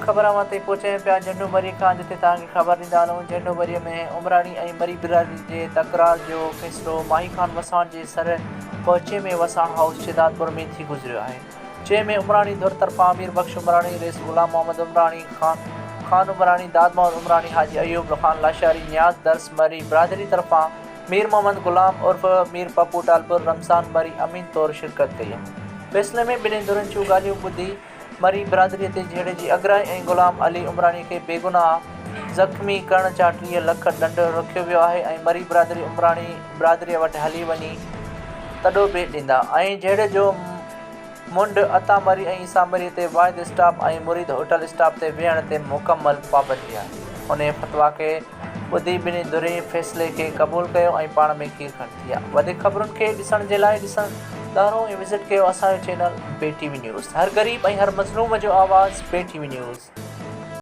ख़बर ताईं पहुचायूं पिया झंडू मरी खां, जिते तव्हांखे ख़बर ॾींदा हलूं। झंडू मरीअ में उमराणी ऐं मरी बिरादरी जे तकरार जो फ़ैसिलो माही खान वसाण जे सर पहुचे में वसाण हाउस शिदातपुर में थी गुज़रियो आहे, जंहिंमें उमराणी धुर तरफ़ां अमीर बख़्श उमराणी, रेस गुलाम मोहम्मद उमराणी, खान उमराणी, दाद मोहम्मद उमराणी, हाजी अयूब खान लाशारी, न्याज़ दर्स मरी बिरादरी तरफ़ां मीर मोहम्मद गुलाम उर्फ़ मीर पप्पू टालपुर, रमज़ान मरी अमीन तौरु शिरकत कई। फ़ैसिले में ॿिन्ही धुरनि जूं ॻाल्हियूं ॿुधी मरी बिरादरीअ ते झेड़े जी अगराई ऐं गुलाम अली उमराणी खे बेगुनाह ज़ख़्मी करण जा 30 लख ॾंड रखियो वियो आहे ऐं मरी बिरादरी उमराणी बिरादरीअ वटि हली वञी तॾो बि ॾींदा ऐं झेड़े जो मुंड अता मरी ऐं ईसा मरी ते वाहिद स्टाफ ऐं मुरीद होटल स्टाफ ते वेहण ते मुकमल पाबंदी आहे। उन फतवा खे ॿुधी ॿिन्ही धुरी फ़ैसिले खे क़बूल कयो ऐं पाण में खीर खणी थी। वधीक ख़बरुनि खे ॾिसण जे लाइ ॾिसंदा ऐं विज़िट कयो असांजो चैनल पे टीवी न्यूज़। हर ग़रीब ऐं हर मज़लूम जो आवाज़ पे टीवी न्यूज़।